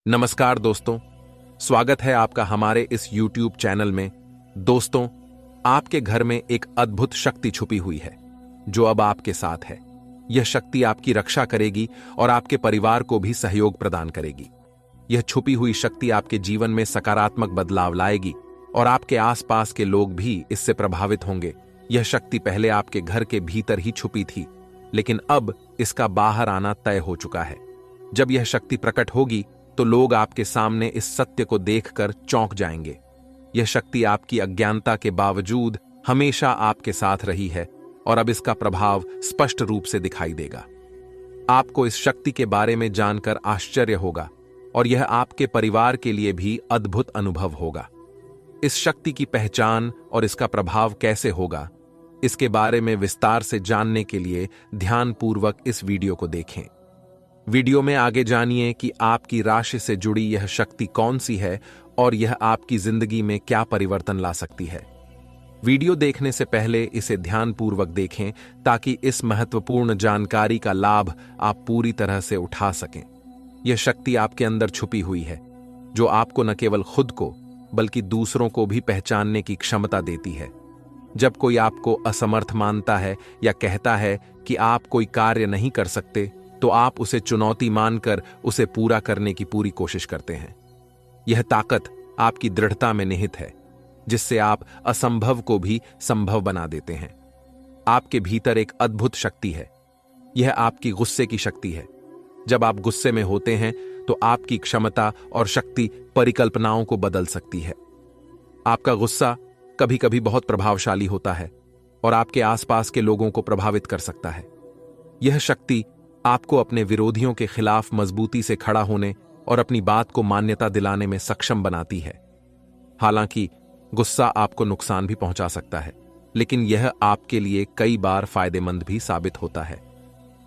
नमस्कार दोस्तों, स्वागत है आपका हमारे इस YouTube चैनल में। दोस्तों, आपके घर में एक अद्भुत शक्ति छुपी हुई है जो अब आपके साथ है। यह शक्ति आपकी रक्षा करेगी और आपके परिवार को भी सहयोग प्रदान करेगी। यह छुपी हुई शक्ति आपके जीवन में सकारात्मक बदलाव लाएगी और आपके आसपास के लोग भी इससे प्रभावित होंगे। यह शक्ति पहले आपके घर के भीतर ही छुपी थी, लेकिन अब इसका बाहर आना तय हो चुका है। जब यह शक्ति प्रकट होगी तो लोग आपके सामने इस सत्य को देखकर चौंक जाएंगे। यह शक्ति आपकी अज्ञानता के बावजूद हमेशा आपके साथ रही है और अब इसका प्रभाव स्पष्ट रूप से दिखाई देगा। आपको इस शक्ति के बारे में जानकर आश्चर्य होगा और यह आपके परिवार के लिए भी अद्भुत अनुभव होगा। इस शक्ति की पहचान और इसका प्रभाव कैसे होगा, इसके बारे में विस्तार से जानने के लिए ध्यानपूर्वक इस वीडियो को देखें। वीडियो में आगे जानिए कि आपकी राशि से जुड़ी यह शक्ति कौन सी है और यह आपकी जिंदगी में क्या परिवर्तन ला सकती है। वीडियो देखने से पहले इसे ध्यानपूर्वक देखें ताकि इस महत्वपूर्ण जानकारी का लाभ आप पूरी तरह से उठा सकें। यह शक्ति आपके अंदर छुपी हुई है जो आपको न केवल खुद को बल्कि दूसरों को भी पहचानने की क्षमता देती है। जब कोई आपको असमर्थ मानता है या कहता है कि आप कोई कार्य नहीं कर सकते, तो आप उसे चुनौती मानकर उसे पूरा करने की पूरी कोशिश करते हैं। यह ताकत आपकी दृढ़ता में निहित है, जिससे आप असंभव को भी संभव बना देते हैं। आपके भीतर एक अद्भुत शक्ति है। यह आपकी गुस्से की शक्ति है। जब आप गुस्से में होते हैं तो आपकी क्षमता और शक्ति परिकल्पनाओं को बदल सकती है। आपका गुस्सा कभी कभी बहुत प्रभावशाली होता है और आपके आसपास के लोगों को प्रभावित कर सकता है। यह शक्ति आपको अपने विरोधियों के खिलाफ मजबूती से खड़ा होने और अपनी बात को मान्यता दिलाने में सक्षम बनाती है। हालांकि गुस्सा आपको नुकसान भी पहुंचा सकता है, लेकिन यह आपके लिए कई बार फायदेमंद भी साबित होता है।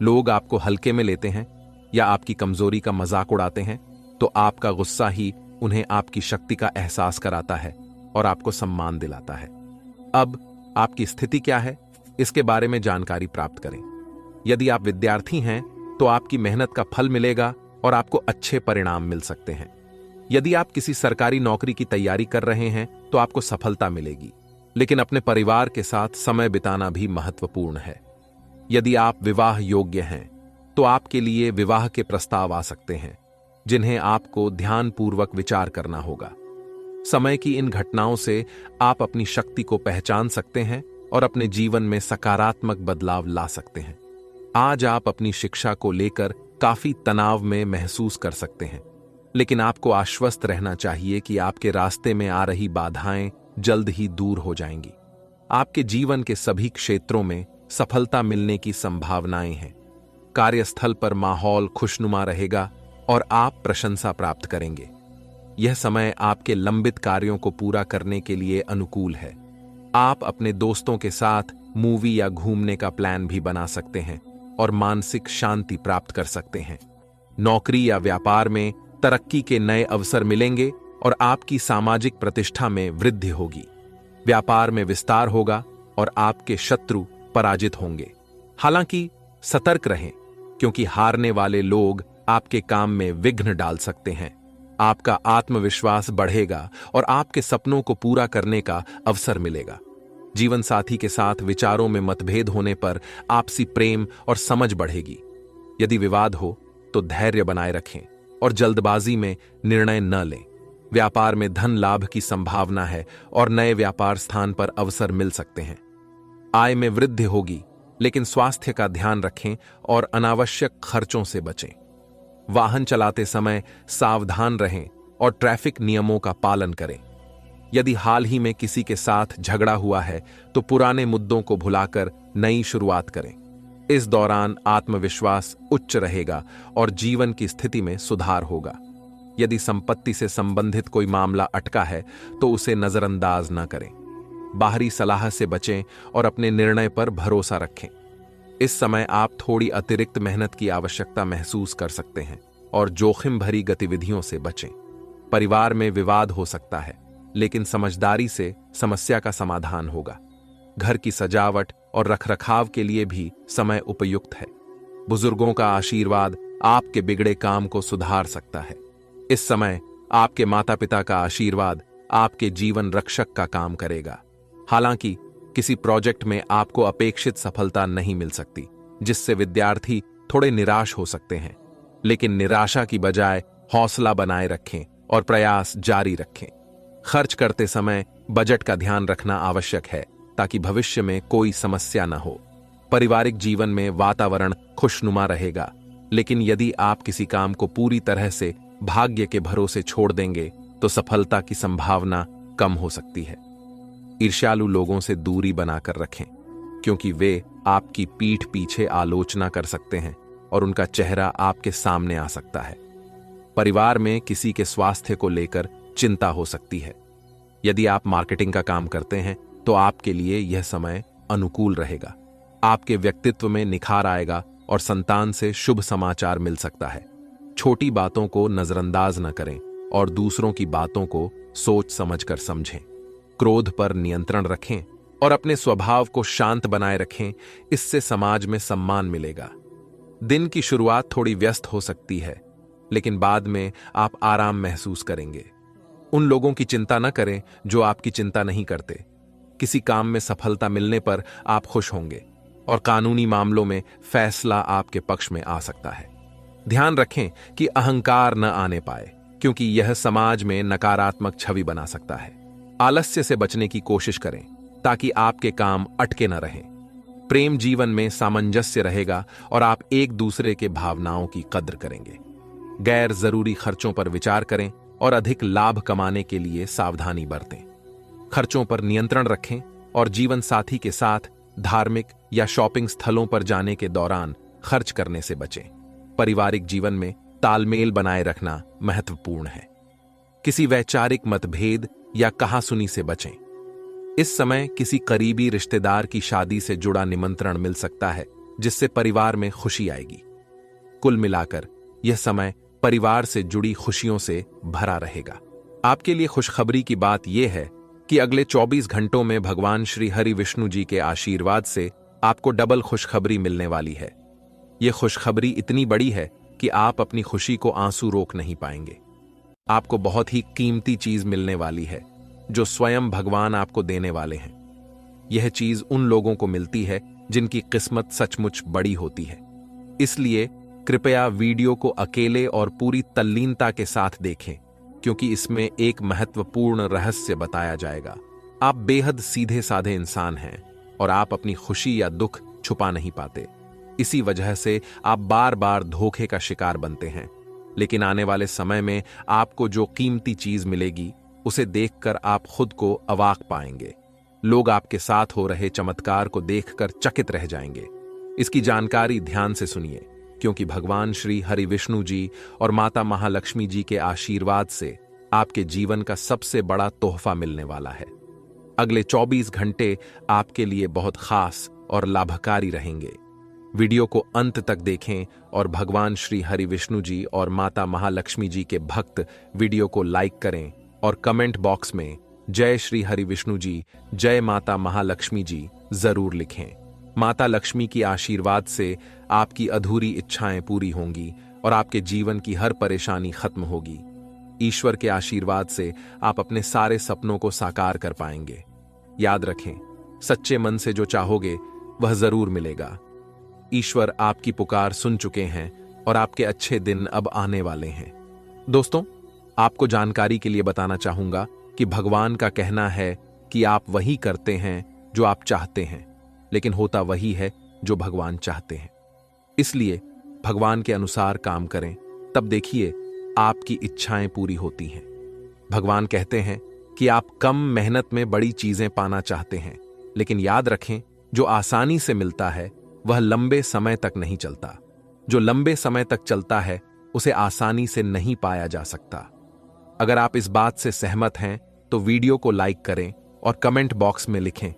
लोग आपको हल्के में लेते हैं या आपकी कमजोरी का मजाक उड़ाते हैं, तो आपका गुस्सा ही उन्हें आपकी शक्ति का एहसास कराता है और आपको सम्मान दिलाता है। अब आपकी स्थिति क्या है, इसके बारे में जानकारी प्राप्त करें। यदि आप विद्यार्थी हैं तो आपकी मेहनत का फल मिलेगा और आपको अच्छे परिणाम मिल सकते हैं। यदि आप किसी सरकारी नौकरी की तैयारी कर रहे हैं तो आपको सफलता मिलेगी, लेकिन अपने परिवार के साथ समय बिताना भी महत्वपूर्ण है। यदि आप विवाह योग्य हैं तो आपके लिए विवाह के प्रस्ताव आ सकते हैं, जिन्हें आपको ध्यानपूर्वक विचार करना होगा। समय की इन घटनाओं से आप अपनी शक्ति को पहचान सकते हैं और अपने जीवन में सकारात्मक बदलाव ला सकते हैं। आज आप अपनी शिक्षा को लेकर काफी तनाव में महसूस कर सकते हैं, लेकिन आपको आश्वस्त रहना चाहिए कि आपके रास्ते में आ रही बाधाएं जल्द ही दूर हो जाएंगी। आपके जीवन के सभी क्षेत्रों में सफलता मिलने की संभावनाएं हैं। कार्यस्थल पर माहौल खुशनुमा रहेगा और आप प्रशंसा प्राप्त करेंगे। यह समय आपके लंबित कार्यों को पूरा करने के लिए अनुकूल है। आप अपने दोस्तों के साथ मूवी या घूमने का प्लान भी बना सकते हैं और मानसिक शांति प्राप्त कर सकते हैं। नौकरी या व्यापार में तरक्की के नए अवसर मिलेंगे और आपकी सामाजिक प्रतिष्ठा में वृद्धि होगी। व्यापार में विस्तार होगा और आपके शत्रु पराजित होंगे। हालांकि सतर्क रहें, क्योंकि हारने वाले लोग आपके काम में विघ्न डाल सकते हैं। आपका आत्मविश्वास बढ़ेगा और आपके सपनों को पूरा करने का अवसर मिलेगा। जीवन साथी के साथ विचारों में मतभेद होने पर आपसी प्रेम और समझ बढ़ेगी। यदि विवाद हो तो धैर्य बनाए रखें और जल्दबाजी में निर्णय न लें। व्यापार में धन लाभ की संभावना है और नए व्यापार स्थान पर अवसर मिल सकते हैं। आय में वृद्धि होगी, लेकिन स्वास्थ्य का ध्यान रखें और अनावश्यक खर्चों से बचें। वाहन चलाते समय सावधान रहें और ट्रैफिक नियमों का पालन करें। यदि हाल ही में किसी के साथ झगड़ा हुआ है तो पुराने मुद्दों को भुलाकर नई शुरुआत करें। इस दौरान आत्मविश्वास उच्च रहेगा और जीवन की स्थिति में सुधार होगा। यदि संपत्ति से संबंधित कोई मामला अटका है तो उसे नजरअंदाज न करें। बाहरी सलाह से बचें और अपने निर्णय पर भरोसा रखें। इस समय आप थोड़ी अतिरिक्त मेहनत की आवश्यकता महसूस कर सकते हैं और जोखिम भरी गतिविधियों से बचें। परिवार में विवाद हो सकता है, लेकिन समझदारी से समस्या का समाधान होगा। घर की सजावट और रखरखाव के लिए भी समय उपयुक्त है। बुजुर्गों का आशीर्वाद आपके बिगड़े काम को सुधार सकता है। इस समय आपके माता पिता का आशीर्वाद आपके जीवन रक्षक का काम करेगा। हालांकि किसी प्रोजेक्ट में आपको अपेक्षित सफलता नहीं मिल सकती, जिससे विद्यार्थी थोड़े निराश हो सकते हैं, लेकिन निराशा की बजाय हौसला बनाए रखें और प्रयास जारी रखें। खर्च करते समय बजट का ध्यान रखना आवश्यक है ताकि भविष्य में कोई समस्या न हो। पारिवारिक जीवन में वातावरण खुशनुमा रहेगा, लेकिन यदि आप किसी काम को पूरी तरह से भाग्य के भरोसे छोड़ देंगे तो सफलता की संभावना कम हो सकती है। ईर्ष्यालु लोगों से दूरी बनाकर रखें, क्योंकि वे आपकी पीठ पीछे आलोचना कर सकते हैं और उनका चेहरा आपके सामने आ सकता है। परिवार में किसी के स्वास्थ्य को लेकर चिंता हो सकती है। यदि आप मार्केटिंग का काम करते हैं तो आपके लिए यह समय अनुकूल रहेगा। आपके व्यक्तित्व में निखार आएगा और संतान से शुभ समाचार मिल सकता है। छोटी बातों को नजरअंदाज न करें और दूसरों की बातों को सोच समझकर समझें। क्रोध पर नियंत्रण रखें और अपने स्वभाव को शांत बनाए रखें, इससे समाज में सम्मान मिलेगा। दिन की शुरुआत थोड़ी व्यस्त हो सकती है, लेकिन बाद में आप आराम महसूस करेंगे। उन लोगों की चिंता न करें जो आपकी चिंता नहीं करते। किसी काम में सफलता मिलने पर आप खुश होंगे और कानूनी मामलों में फैसला आपके पक्ष में आ सकता है। ध्यान रखें कि अहंकार न आने पाए, क्योंकि यह समाज में नकारात्मक छवि बना सकता है। आलस्य से बचने की कोशिश करें ताकि आपके काम अटके न रहें। प्रेम जीवन में सामंजस्य रहेगा और आप एक दूसरे के भावनाओं की कद्र करेंगे। गैर जरूरी खर्चों पर विचार करें और अधिक लाभ कमाने के लिए सावधानी बरतें। खर्चों पर नियंत्रण रखें और जीवन साथी के साथ धार्मिक या शॉपिंग स्थलों पर जाने के दौरान खर्च करने से बचें। पारिवारिक जीवन में तालमेल बनाए रखना महत्वपूर्ण है। किसी वैचारिक मतभेद या कहासुनी से बचें। इस समय किसी करीबी रिश्तेदार की शादी से जुड़ा निमंत्रण मिल सकता है, जिससे परिवार में खुशी आएगी। कुल मिलाकर यह समय परिवार से जुड़ी खुशियों से भरा रहेगा। आपके लिए खुशखबरी की बात यह है कि अगले 24 घंटों में भगवान श्री हरि विष्णु जी के आशीर्वाद से आपको डबल खुशखबरी मिलने वाली है। यह खुशखबरी इतनी बड़ी है कि आप अपनी खुशी को आंसू रोक नहीं पाएंगे। आपको बहुत ही कीमती चीज मिलने वाली है जो स्वयं भगवान आपको देने वाले हैं। यह चीज उन लोगों को मिलती है जिनकी किस्मत सचमुच बड़ी होती है। इसलिए कृपया वीडियो को अकेले और पूरी तल्लीनता के साथ देखें, क्योंकि इसमें एक महत्वपूर्ण रहस्य बताया जाएगा। आप बेहद सीधे साधे इंसान हैं और आप अपनी खुशी या दुख छुपा नहीं पाते। इसी वजह से आप बार बार धोखे का शिकार बनते हैं। लेकिन आने वाले समय में आपको जो कीमती चीज मिलेगी उसे देखकर आप खुद को अवाक पाएंगे। लोग आपके साथ हो रहे चमत्कार को देखकर चकित रह जाएंगे। इसकी जानकारी ध्यान से सुनिए, क्योंकि भगवान श्री हरि विष्णु जी और माता महालक्ष्मी जी के आशीर्वाद से आपके जीवन का सबसे बड़ा तोहफा मिलने वाला है। अगले 24 घंटे आपके लिए बहुत खास और लाभकारी रहेंगे। वीडियो को अंत तक देखें और भगवान श्री हरि विष्णु जी और माता महालक्ष्मी जी के भक्त वीडियो को लाइक करें और कमेंट बॉक्स में जय श्री हरि विष्णु जी, जय माता महालक्ष्मी जी जरूर लिखें। माता लक्ष्मी की आशीर्वाद से आपकी अधूरी इच्छाएं पूरी होंगी और आपके जीवन की हर परेशानी खत्म होगी। ईश्वर के आशीर्वाद से आप अपने सारे सपनों को साकार कर पाएंगे। याद रखें, सच्चे मन से जो चाहोगे वह जरूर मिलेगा। ईश्वर आपकी पुकार सुन चुके हैं और आपके अच्छे दिन अब आने वाले हैं। दोस्तों, आपको जानकारी के लिए बताना चाहूंगा कि भगवान का कहना है कि आप वही करते हैं जो आप चाहते हैं, लेकिन होता वही है जो भगवान चाहते हैं। इसलिए भगवान के अनुसार काम करें, तब देखिए आपकी इच्छाएं पूरी होती हैं। भगवान कहते हैं कि आप कम मेहनत में बड़ी चीजें पाना चाहते हैं, लेकिन याद रखें, जो आसानी से मिलता है वह लंबे समय तक नहीं चलता। जो लंबे समय तक चलता है उसे आसानी से नहीं पाया जा सकता। अगर आप इस बात से सहमत हैं तो वीडियो को लाइक करें और कमेंट बॉक्स में लिखें,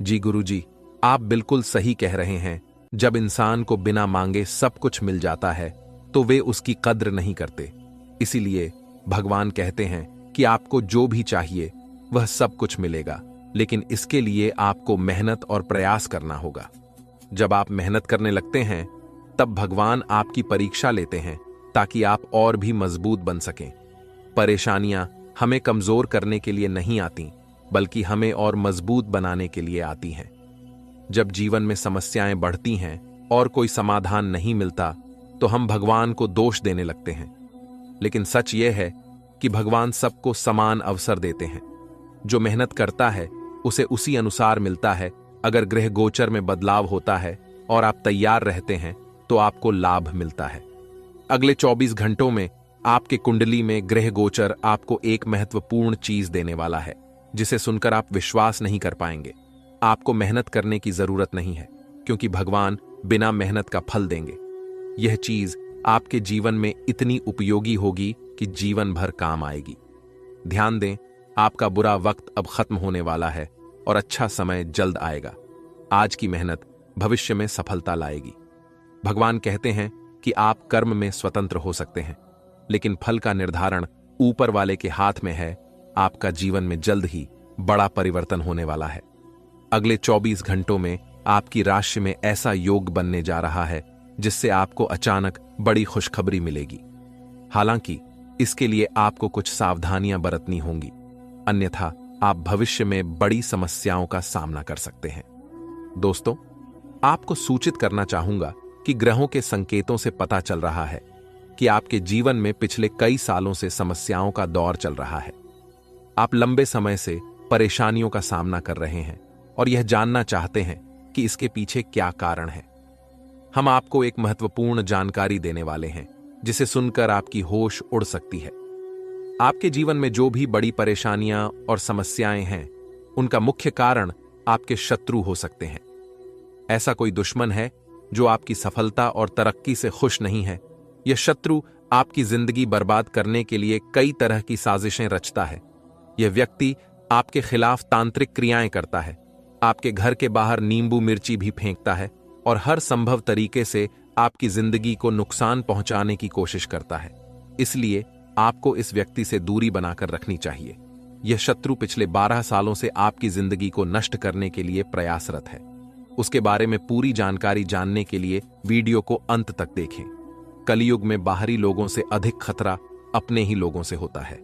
जी गुरुजी, आप बिल्कुल सही कह रहे हैं। जब इंसान को बिना मांगे सब कुछ मिल जाता है तो वे उसकी कद्र नहीं करते। इसीलिए भगवान कहते हैं कि आपको जो भी चाहिए वह सब कुछ मिलेगा, लेकिन इसके लिए आपको मेहनत और प्रयास करना होगा। जब आप मेहनत करने लगते हैं तब भगवान आपकी परीक्षा लेते हैं ताकि आप और भी मजबूत बन सकें। परेशानियां हमें कमजोर करने के लिए नहीं आती, बल्कि हमें और मजबूत बनाने के लिए आती हैं। जब जीवन में समस्याएं बढ़ती हैं और कोई समाधान नहीं मिलता, तो हम भगवान को दोष देने लगते हैं। लेकिन सच यह है कि भगवान सबको समान अवसर देते हैं। जो मेहनत करता है उसे उसी अनुसार मिलता है। अगर ग्रह गोचर में बदलाव होता है और आप तैयार रहते हैं तो आपको लाभ मिलता है। अगले 24 घंटों में आपके कुंडली में ग्रह गोचर आपको एक महत्वपूर्ण चीज देने वाला है, जिसे सुनकर आप विश्वास नहीं कर पाएंगे। आपको मेहनत करने की जरूरत नहीं है, क्योंकि भगवान बिना मेहनत का फल देंगे। यह चीज आपके जीवन में इतनी उपयोगी होगी कि जीवन भर काम आएगी। ध्यान दें, आपका बुरा वक्त अब खत्म होने वाला है और अच्छा समय जल्द आएगा। आज की मेहनत भविष्य में सफलता लाएगी। भगवान कहते हैं कि आप कर्म में स्वतंत्र हो सकते हैं, लेकिन फल का निर्धारण ऊपर वाले के हाथ में है। आपका जीवन में जल्द ही बड़ा परिवर्तन होने वाला है। अगले 24 घंटों में आपकी राशि में ऐसा योग बनने जा रहा है जिससे आपको अचानक बड़ी खुशखबरी मिलेगी। हालांकि इसके लिए आपको कुछ सावधानियां बरतनी होंगी, अन्यथा आप भविष्य में बड़ी समस्याओं का सामना कर सकते हैं। दोस्तों, आपको सूचित करना चाहूंगा कि ग्रहों के संकेतों से पता चल रहा है कि आपके जीवन में पिछले कई सालों से समस्याओं का दौर चल रहा है। आप लंबे समय से परेशानियों का सामना कर रहे हैं और यह जानना चाहते हैं कि इसके पीछे क्या कारण है। हम आपको एक महत्वपूर्ण जानकारी देने वाले हैं, जिसे सुनकर आपकी होश उड़ सकती है। आपके जीवन में जो भी बड़ी परेशानियां और समस्याएं हैं, उनका मुख्य कारण आपके शत्रु हो सकते हैं। ऐसा कोई दुश्मन है जो आपकी सफलता और तरक्की से खुश नहीं है। यह शत्रु आपकी जिंदगी बर्बाद करने के लिए कई तरह की साजिशें रचता है। यह व्यक्ति आपके खिलाफ तांत्रिक क्रियाएं करता है, आपके घर के बाहर नींबू मिर्ची भी फेंकता है और हर संभव तरीके से आपकी जिंदगी को नुकसान पहुंचाने की कोशिश करता है। इसलिए आपको इस व्यक्ति से दूरी बनाकर रखनी चाहिए। यह शत्रु पिछले 12 सालों से आपकी जिंदगी को नष्ट करने के लिए प्रयासरत है। उसके बारे में पूरी जानकारी जानने के लिए वीडियो को अंत तक देखें। कलयुग में बाहरी लोगों से अधिक खतरा अपने ही लोगों से होता है।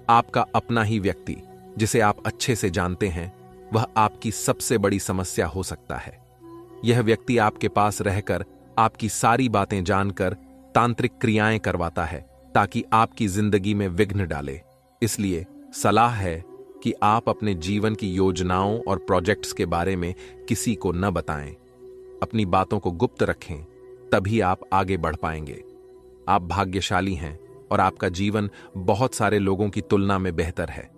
आपका अपना ही व्यक्ति, जिसे आप अच्छे से जानते हैं, वह आपकी सबसे बड़ी समस्या हो सकता है। यह व्यक्ति आपके पास रहकर आपकी सारी बातें जानकर तांत्रिक क्रियाएं करवाता है ताकि आपकी जिंदगी में विघ्न डाले। इसलिए सलाह है कि आप अपने जीवन की योजनाओं और प्रोजेक्ट्स के बारे में किसी को न बताएं। अपनी बातों को गुप्त रखें, तभी आप आगे बढ़ पाएंगे। आप भाग्यशाली हैं और आपका जीवन बहुत सारे लोगों की तुलना में बेहतर है।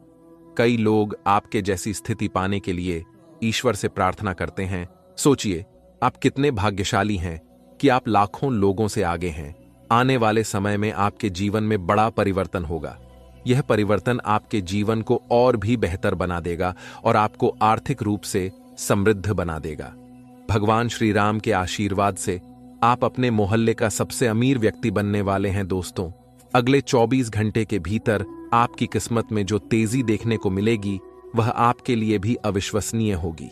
कई लोग आपके जैसी स्थिति पाने के लिए ईश्वर से प्रार्थना करते हैं। सोचिए, आप कितने भाग्यशाली हैं कि आप लाखों लोगों से आगे हैं। आने वाले समय में आपके जीवन में बड़ा परिवर्तन होगा। यह परिवर्तन आपके जीवन को और भी बेहतर बना देगा और आपको आर्थिक रूप से समृद्ध बना देगा। भगवान श्री राम के आशीर्वाद से आप अपने मोहल्ले का सबसे अमीर व्यक्ति बनने वाले हैं। दोस्तों, अगले 24 घंटे के भीतर आपकी किस्मत में जो तेजी देखने को मिलेगी, वह आपके लिए भी अविश्वसनीय होगी।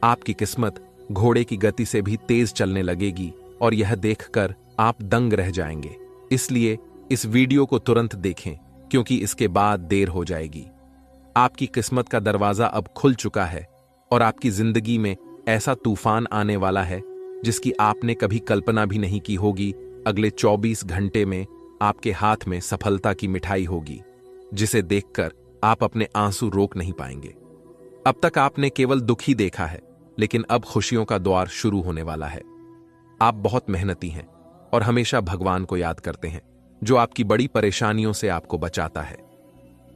आपकी किस्मत घोड़े की गति से भी तेज चलने लगेगी और यह देखकर आप दंग रह जाएंगे। इसलिए इस वीडियो को तुरंत देखें, क्योंकि इसके बाद देर हो जाएगी। आपकी किस्मत का दरवाजा अब खुल चुका है और आपकी जिंदगी में ऐसा तूफान आने वाला है जिसकी आपने कभी कल्पना भी नहीं की होगी। अगले 24 घंटे में आपके हाथ में सफलता की मिठाई होगी, जिसे देखकर आप अपने आंसू रोक नहीं पाएंगे। अब तक आपने केवल दुख ही देखा है, लेकिन अब खुशियों का द्वार शुरू होने वाला है। आप बहुत मेहनती हैं और हमेशा भगवान को याद करते हैं, जो आपकी बड़ी परेशानियों से आपको बचाता है।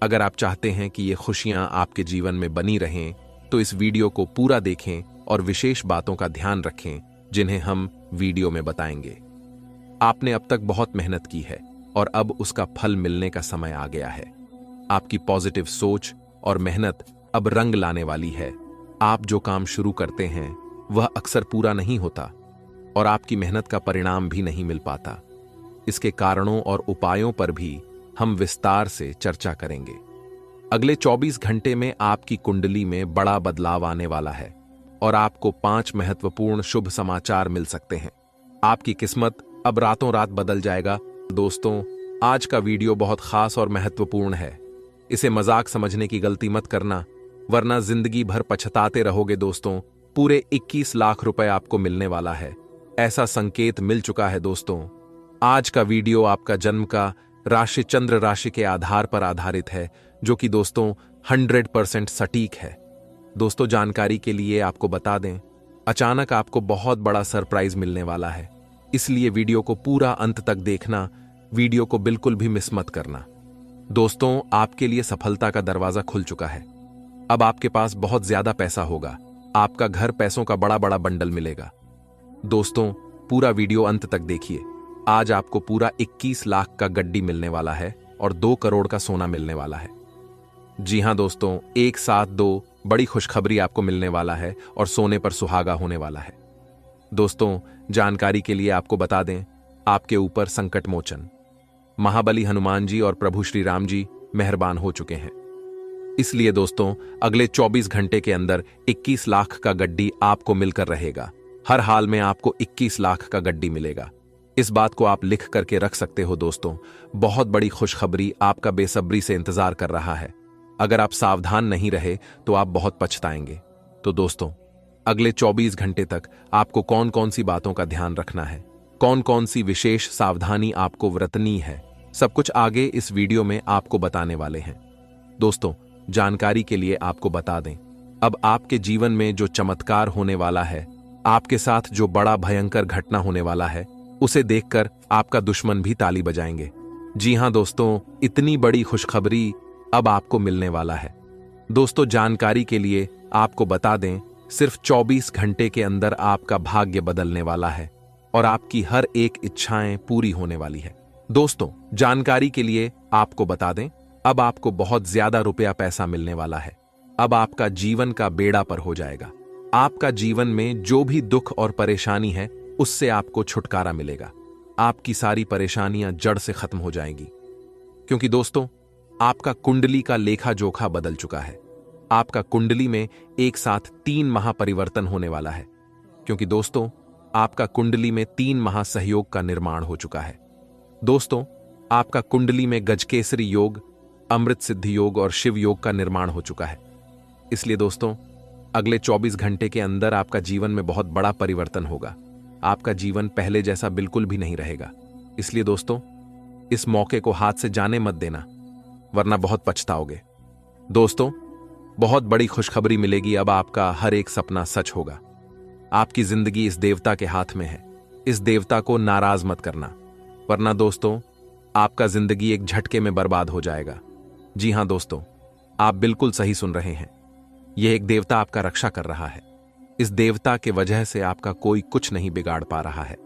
अगर आप चाहते हैं कि ये खुशियां आपके जीवन में बनी रहें, तो इस वीडियो को पूरा देखें और विशेष बातों का ध्यान रखें, जिन्हें हम वीडियो में बताएंगे। आपने अब तक बहुत मेहनत की है और अब उसका फल मिलने का समय आ गया है। आपकी पॉजिटिव सोच और मेहनत अब रंग लाने वाली है। आप जो काम शुरू करते हैं वह अक्सर पूरा नहीं होता और आपकी मेहनत का परिणाम भी नहीं मिल पाता। इसके कारणों और उपायों पर भी हम विस्तार से चर्चा करेंगे। अगले 24 घंटे में आपकी कुंडली में बड़ा बदलाव आने वाला है और आपको 5 महत्वपूर्ण शुभ समाचार मिल सकते हैं। आपकी किस्मत अब रातों रात बदल जाएगा। दोस्तों, आज का वीडियो बहुत खास और महत्वपूर्ण है। इसे मजाक समझने की गलती मत करना, वरना जिंदगी भर पछताते रहोगे दोस्तों। पूरे 21 लाख रुपए आपको मिलने वाला है, ऐसा संकेत मिल चुका है दोस्तों। आज का वीडियो आपका जन्म का राशि चंद्र राशि के आधार पर आधारित है, जो कि दोस्तों 100% सटीक है। दोस्तों, जानकारी के लिए आपको बता दें, अचानक आपको बहुत बड़ा सरप्राइज मिलने वाला है, इसलिए वीडियो को पूरा अंत तक देखना। वीडियो को बिल्कुल भी मिस मत करना। दोस्तों, आपके लिए सफलता का दरवाजा खुल चुका है। अब आपके पास बहुत ज्यादा पैसा होगा, आपका घर पैसों का बड़ा बड़ा बंडल मिलेगा। दोस्तों, पूरा वीडियो अंत तक देखिए। आज आपको पूरा 21 लाख का गड्डी मिलने वाला है और 2 करोड़ का सोना मिलने वाला है। जी हां दोस्तों, एक साथ 2 बड़ी खुशखबरी आपको मिलने वाला है और सोने पर सुहागा होने वाला है। दोस्तों, जानकारी के लिए आपको बता दें, आपके ऊपर संकट मोचन महाबली हनुमान जी और प्रभु श्री राम जी मेहरबान हो चुके हैं। इसलिए दोस्तों, अगले 24 घंटे के अंदर 21 लाख का गड्डी आपको मिलकर रहेगा। हर हाल में आपको 21 लाख का गड्डी मिलेगा। इस बात को आप लिख करके रख सकते हो दोस्तों। बहुत बड़ी खुशखबरी आपका बेसब्री से इंतजार कर रहा है। अगर आप सावधान नहीं रहे तो आप बहुत पछताएंगे। तो दोस्तों, अगले 24 घंटे तक आपको कौन कौन सी बातों का ध्यान रखना है, कौन कौन सी विशेष सावधानी आपको बरतनी है, सब कुछ आगे इस वीडियो में आपको बताने वाले हैं। दोस्तों, जानकारी के लिए आपको बता दें, अब आपके जीवन में जो चमत्कार होने वाला है, आपके साथ जो बड़ा भयंकर घटना होने वाला है, उसे देखकर आपका दुश्मन भी ताली बजाएंगे। जी हां दोस्तों, इतनी बड़ी खुशखबरी अब आपको मिलने वाला है। दोस्तों, जानकारी के लिए आपको बता दें, सिर्फ 24 घंटे के अंदर आपका भाग्य बदलने वाला है और आपकी हर एक इच्छाएं पूरी होने वाली है। दोस्तों, जानकारी के लिए आपको बता दें, अब आपको बहुत ज्यादा रुपया पैसा मिलने वाला है। अब आपका जीवन का बेड़ा पर हो जाएगा। आपका जीवन में जो भी दुख और परेशानी है, उससे आपको छुटकारा मिलेगा। आपकी सारी परेशानियां जड़ से खत्म हो जाएंगी, क्योंकि दोस्तों, आपका कुंडली का लेखा जोखा बदल चुका है। आपका कुंडली में एक साथ 3 महापरिवर्तन होने वाला है, क्योंकि दोस्तों, आपका कुंडली में 3 महासहयोग का निर्माण हो चुका है। दोस्तों, आपका कुंडली में गजकेसरी योग, अमृत सिद्धि योग और शिव योग का निर्माण हो चुका है। इसलिए दोस्तों, अगले 24 घंटे के अंदर आपका जीवन में बहुत बड़ा परिवर्तन होगा। आपका जीवन पहले जैसा बिल्कुल भी नहीं रहेगा। इसलिए दोस्तों, इस मौके को हाथ से जाने मत देना, वरना बहुत पछताओगे। दोस्तों, बहुत बड़ी खुशखबरी मिलेगी। अब आपका हर एक सपना सच होगा। आपकी जिंदगी इस देवता के हाथ में है। इस देवता को नाराज मत करना, वरना दोस्तों, आपका जिंदगी एक झटके में बर्बाद हो जाएगा। जी हां दोस्तों, आप बिल्कुल सही सुन रहे हैं। यह एक देवता आपका रक्षा कर रहा है। इस देवता के वजह से आपका कोई कुछ नहीं बिगाड़ पा रहा है।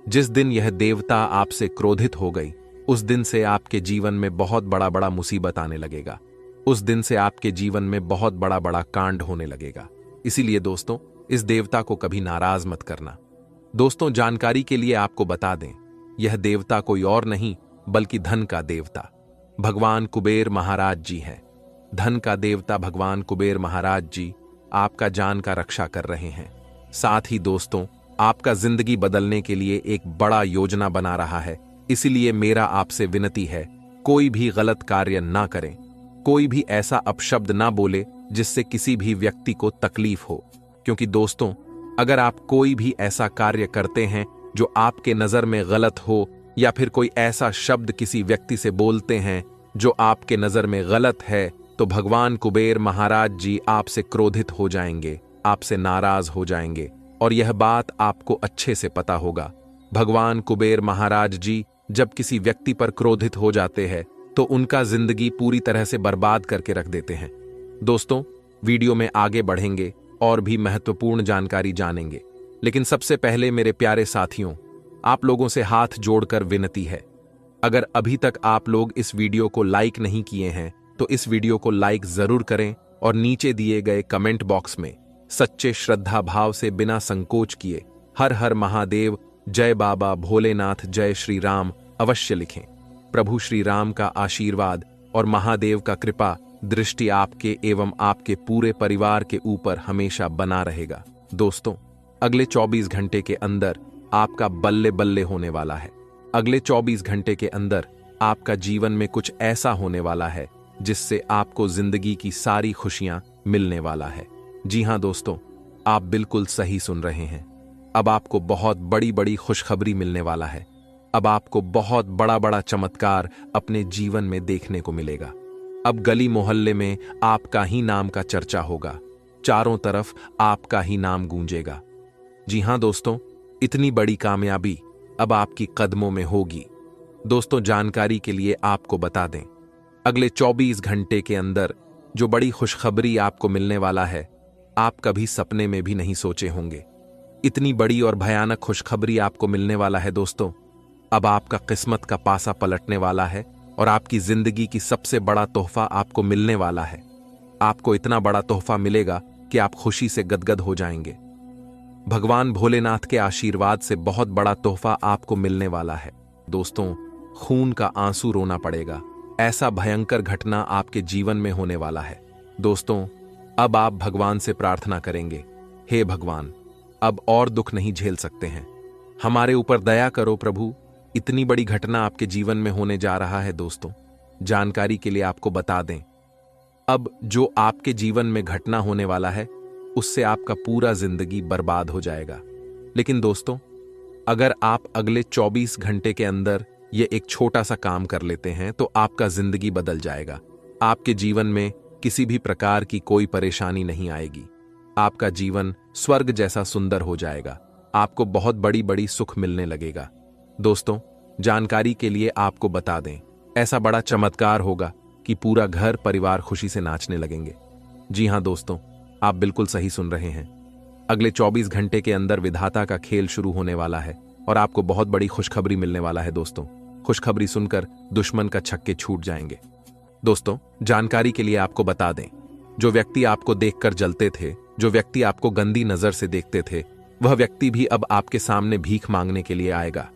जिस दिन यह देवता आपसे क्रोधित हो गई, उस दिन से आपके जीवन में बहुत बड़ा बड़ा मुसीबत आने लगेगा। उस दिन से आपके जीवन में बहुत बड़ा बड़ा कांड होने लगेगा। इसीलिए दोस्तों, इस देवता को कभी नाराज मत करना। दोस्तों, जानकारी के लिए आपको बता दें, यह देवता कोई और नहीं बल्कि धन का देवता भगवान कुबेर महाराज जी हैं। धन का देवता भगवान कुबेर महाराज जी आपका जान का रक्षा कर रहे हैं। साथ ही दोस्तों, आपका जिंदगी बदलने के लिए एक बड़ा योजना बना रहा है। इसीलिए मेरा आपसे विनती है, कोई भी गलत कार्य ना करें, कोई भी ऐसा अपशब्द ना बोले जिससे किसी भी व्यक्ति को तकलीफ हो। क्योंकि दोस्तों, अगर आप कोई भी ऐसा कार्य करते हैं जो आपके नजर में गलत हो, या फिर कोई ऐसा शब्द किसी व्यक्ति से बोलते हैं जो आपके नजर में गलत है, तो भगवान कुबेर महाराज जी आपसे क्रोधित हो जाएंगे, आपसे नाराज हो जाएंगे। और यह बात आपको अच्छे से पता होगा। भगवान कुबेर महाराज जी जब किसी व्यक्ति पर क्रोधित हो जाते हैं, तो उनका जिंदगी पूरी तरह से बर्बाद करके रख देते हैं। दोस्तों, वीडियो में आगे बढ़ेंगे और भी महत्वपूर्ण जानकारी जानेंगे, लेकिन सबसे पहले मेरे प्यारे साथियों, आप लोगों से हाथ जोड़कर विनती है, अगर अभी तक आप लोग इस वीडियो को लाइक नहीं किए हैं, तो इस वीडियो को लाइक जरूर करें और नीचे दिए गए कमेंट बॉक्स में सच्चे श्रद्धा भाव से बिना संकोच किए हर हर महादेव, जय बाबा भोलेनाथ, जय श्री राम अवश्य लिखें। प्रभु श्री राम का आशीर्वाद और महादेव का कृपा दृष्टि आपके एवं आपके पूरे परिवार के ऊपर हमेशा बना रहेगा। दोस्तों, अगले 24 घंटे के अंदर आपका बल्ले बल्ले होने वाला है। अगले 24 घंटे के अंदर आपका जीवन में कुछ ऐसा होने वाला है जिससे आपको जिंदगी की सारी खुशियां मिलने वाला है। जी हां दोस्तों, आप बिल्कुल सही सुन रहे हैं। अब आपको बहुत बड़ी बड़ी खुशखबरी मिलने वाला है। अब आपको बहुत बड़ा बड़ा चमत्कार अपने जीवन में देखने को मिलेगा। अब गली मोहल्ले में आपका ही नाम का चर्चा होगा। चारों तरफ आपका ही नाम गूंजेगा। जी हां दोस्तों, इतनी बड़ी कामयाबी अब आपकी कदमों में होगी। दोस्तों, जानकारी के लिए आपको बता दें, अगले 24 घंटे के अंदर जो बड़ी खुशखबरी आपको मिलने वाला है, आप कभी सपने में भी नहीं सोचे होंगे। इतनी बड़ी और भयानक खुशखबरी आपको मिलने वाला है दोस्तों। अब आपका किस्मत का पासा पलटने वाला है और आपकी जिंदगी की सबसे बड़ा तोहफा आपको मिलने वाला है। आपको इतना बड़ा तोहफा मिलेगा कि आप खुशी से गदगद हो जाएंगे। भगवान भोलेनाथ के आशीर्वाद से बहुत बड़ा तोहफा आपको मिलने वाला है। दोस्तों, खून का आंसू रोना पड़ेगा, ऐसा भयंकर घटना आपके जीवन में होने वाला है। दोस्तों, अब आप भगवान से प्रार्थना करेंगे, हे भगवान, अब और दुख नहीं झेल सकते हैं, हमारे ऊपर दया करो प्रभु। इतनी बड़ी घटना आपके जीवन में होने जा रहा है। दोस्तों, जानकारी के लिए आपको बता दें, अब जो आपके जीवन में घटना होने वाला है उससे आपका पूरा जिंदगी बर्बाद हो जाएगा। लेकिन दोस्तों, अगर आप अगले 24 घंटे के अंदर ये एक छोटा सा काम कर लेते हैं तो आपका जिंदगी बदल जाएगा। आपके जीवन में किसी भी प्रकार की कोई परेशानी नहीं आएगी। आपका जीवन स्वर्ग जैसा सुंदर हो जाएगा। आपको बहुत बड़ी बड़ी सुख मिलने लगेगा। दोस्तों, जानकारी के लिए आपको बता दें, ऐसा बड़ा चमत्कार होगा कि पूरा घर परिवार खुशी से नाचने लगेंगे। जी हां दोस्तों, आप बिल्कुल सही सुन रहे हैं। अगले 24 घंटे के अंदर विधाता का खेल शुरू होने वाला है और आपको बहुत बड़ी खुशखबरी मिलने वाला है। दोस्तों, खुशखबरी सुनकर दुश्मन का छक्के छूट जाएंगे। दोस्तों, जानकारी के लिए आपको बता दें, जो व्यक्ति आपको देखकर जलते थे, जो व्यक्ति आपको गंदी नजर से देखते थे, वह व्यक्ति भी अब आपके सामने भीख मांगने के लिए आएगा।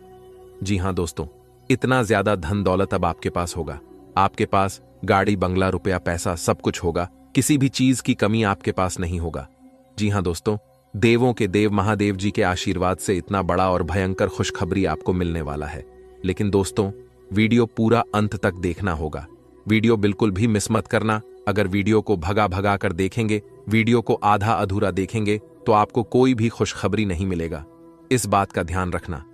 जी हां दोस्तों, इतना ज्यादा धन दौलत अब आपके पास होगा। आपके पास गाड़ी, बंगला, रुपया, पैसा सब कुछ होगा। किसी भी चीज की कमी आपके पास नहीं होगा। जी हां दोस्तों, देवों के देव महादेव जी के आशीर्वाद से इतना बड़ा और भयंकर खुशखबरी आपको मिलने वाला है। लेकिन दोस्तों, वीडियो पूरा अंत तक देखना होगा। वीडियो बिल्कुल भी मिस मत करना। अगर वीडियो को भगा भगा कर देखेंगे, वीडियो को आधा अधूरा देखेंगे तो आपको कोई भी खुशखबरी नहीं मिलेगा। इस बात का ध्यान रखना।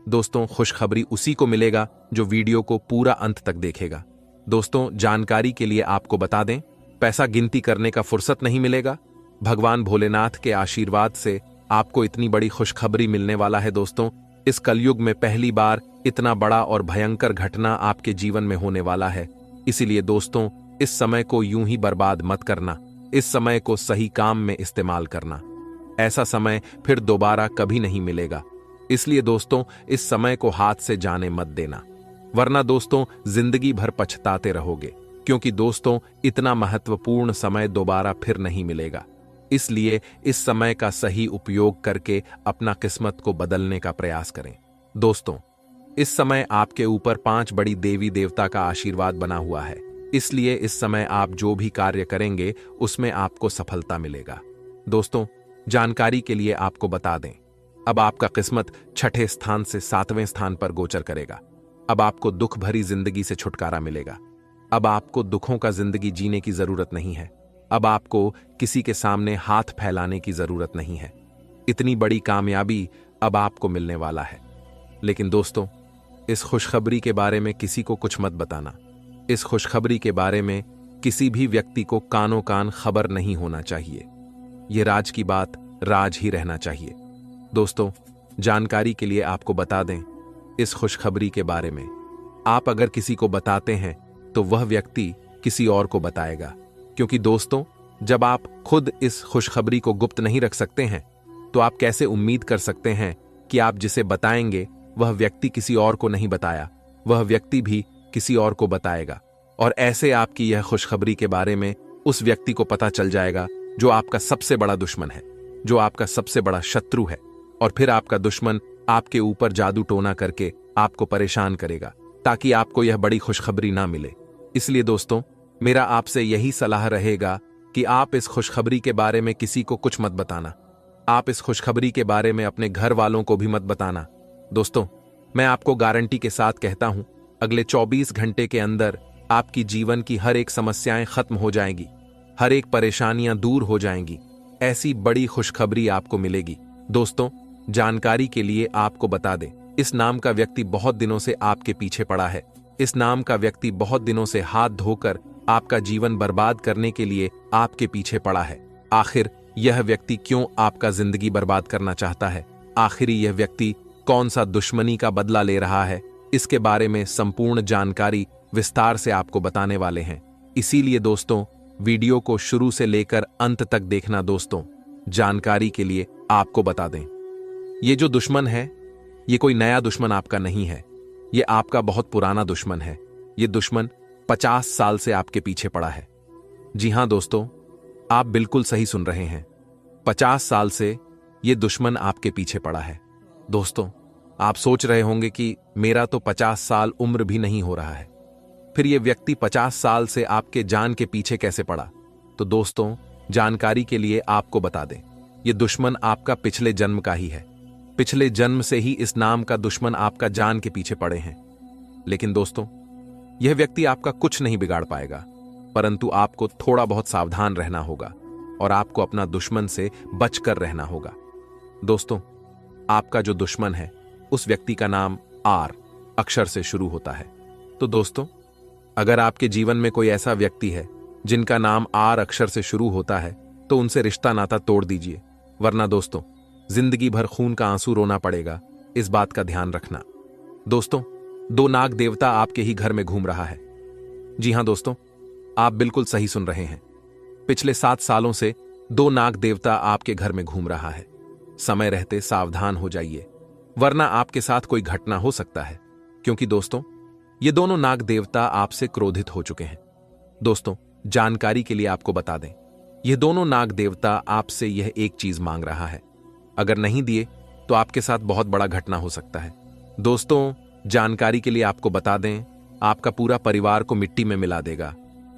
दोस्तों, खुशखबरी उसी को मिलेगा जो वीडियो को पूरा अंत तक देखेगा। दोस्तों, जानकारी के लिए आपको बता दें, पैसा गिनती करने का फुर्सत नहीं मिलेगा। भगवान भोलेनाथ के आशीर्वाद से आपको इतनी बड़ी खुशखबरी मिलने वाला है। दोस्तों, इस कलयुग में पहली बार इतना बड़ा और भयंकर घटना आपके जीवन में होने वाला है। इसीलिए दोस्तों, इस समय को यूं ही बर्बाद मत करना। इस समय को सही काम में इस्तेमाल करना। ऐसा समय फिर दोबारा कभी नहीं मिलेगा। इसलिए दोस्तों, इस समय को हाथ से जाने मत देना, वरना दोस्तों जिंदगी भर पछताते रहोगे। क्योंकि दोस्तों, इतना महत्वपूर्ण समय दोबारा फिर नहीं मिलेगा। इसलिए इस समय का सही उपयोग करके अपना किस्मत को बदलने का प्रयास करें। दोस्तों, इस समय आपके ऊपर 5 बड़ी देवी देवता का आशीर्वाद बना हुआ है। इसलिए इस समय आप जो भी कार्य करेंगे उसमें आपको सफलता मिलेगा। दोस्तों, जानकारी के लिए आपको बता दें, अब आपका किस्मत 6ठे स्थान से 7वें स्थान पर गोचर करेगा। अब आपको दुख भरी जिंदगी से छुटकारा मिलेगा। अब आपको दुखों का जिंदगी जीने की जरूरत नहीं है। अब आपको किसी के सामने हाथ फैलाने की जरूरत नहीं है। इतनी बड़ी कामयाबी अब आपको मिलने वाला है। लेकिन दोस्तों, इस खुशखबरी के बारे में किसी को कुछ मत बताना। इस खुशखबरी के बारे में किसी भी व्यक्ति को कानो कान खबर नहीं होना चाहिए। यह राज की बात राज ही रहना चाहिए। दोस्तों, जानकारी के लिए आपको बता दें, इस खुशखबरी के बारे में आप अगर किसी को बताते हैं तो वह व्यक्ति किसी और को बताएगा। क्योंकि दोस्तों, जब आप खुद इस खुशखबरी को गुप्त नहीं रख सकते हैं तो आप कैसे उम्मीद कर सकते हैं कि आप जिसे बताएंगे वह व्यक्ति किसी और को नहीं बताया, वह व्यक्ति भी किसी और को बताएगा। और ऐसे आपकी यह खुशखबरी के बारे में उस व्यक्ति को पता चल जाएगा जो आपका सबसे बड़ा दुश्मन है, जो आपका सबसे बड़ा शत्रु है। और फिर आपका दुश्मन आपके ऊपर जादू टोना करके आपको परेशान करेगा ताकि आपको यह बड़ी खुशखबरी ना मिले। इसलिए दोस्तों, मेरा आपसे यही सलाह रहेगा कि आप इस खुशखबरी के बारे में किसी को कुछ मत बताना। आप इस खुशखबरी के बारे में अपने घर वालों को भी मत बताना। दोस्तों, मैं आपको गारंटी के साथ कहता हूं, अगले 24 घंटे के अंदर आपकी जीवन की हर एक समस्याएं खत्म हो जाएंगी, हर एक परेशानियां दूर हो जाएंगी। ऐसी बड़ी खुशखबरी आपको मिलेगी। दोस्तों, जानकारी के लिए आपको बता दें, इस नाम का व्यक्ति बहुत दिनों से आपके पीछे पड़ा है। इस नाम का व्यक्ति बहुत दिनों से हाथ धोकर आपका जीवन बर्बाद करने के लिए आपके पीछे पड़ा है। आखिर यह व्यक्ति क्यों आपका जिंदगी बर्बाद करना चाहता है? आखिर यह व्यक्ति कौन सा दुश्मनी का बदला ले रहा है? इसके बारे में संपूर्ण जानकारी विस्तार से आपको बताने वाले हैं। इसीलिए दोस्तों, वीडियो को शुरू से लेकर अंत तक देखना। दोस्तों, जानकारी के लिए आपको बता दें, ये जो दुश्मन है, ये कोई नया दुश्मन आपका नहीं है। ये आपका बहुत पुराना दुश्मन है। ये दुश्मन 50 साल से आपके पीछे पड़ा है। जी हां दोस्तों, आप बिल्कुल सही सुन रहे हैं। 50 साल से ये दुश्मन आपके पीछे पड़ा है। दोस्तों, आप सोच रहे होंगे कि मेरा तो 50 साल उम्र भी नहीं हो रहा है, फिर ये व्यक्ति 50 साल से आपके जान के पीछे कैसे पड़ा? तो दोस्तों, जानकारी के लिए आपको बता दें, ये दुश्मन आपका पिछले जन्म का ही है। पिछले जन्म से ही इस नाम का दुश्मन आपका जान के पीछे पड़े हैं। लेकिन दोस्तों, यह व्यक्ति आपका कुछ नहीं बिगाड़ पाएगा, परंतु आपको थोड़ा बहुत सावधान रहना होगा और आपको अपना दुश्मन से बचकर रहना होगा। दोस्तों, आपका जो दुश्मन है, उस व्यक्ति का नाम आर अक्षर से शुरू होता है। तो दोस्तों, अगर आपके जीवन में कोई ऐसा व्यक्ति है जिनका नाम आर अक्षर से शुरू होता है, तो उनसे रिश्ता नाता तोड़ दीजिए, वरना दोस्तों जिंदगी भर खून का आंसू रोना पड़ेगा। इस बात का ध्यान रखना। दोस्तों, 2 नाग देवता आपके ही घर में घूम रहा है। जी हां दोस्तों, आप बिल्कुल सही सुन रहे हैं। पिछले 7 सालों से 2 नाग देवता आपके घर में घूम रहा है। समय रहते सावधान हो जाइए, वरना आपके साथ कोई घटना हो सकता है, क्योंकि दोस्तों ये दोनों नाग देवता आपसे क्रोधित हो चुके हैं। दोस्तों, जानकारी के लिए आपको बता दें, ये दोनों नाग देवता आपसे यह एक चीज मांग रहा है। अगर नहीं दिए तो आपके साथ बहुत बड़ा घटना हो सकता है। दोस्तों, जानकारी के लिए आपको बता दें, आपका पूरा परिवार को मिट्टी में मिला देगा,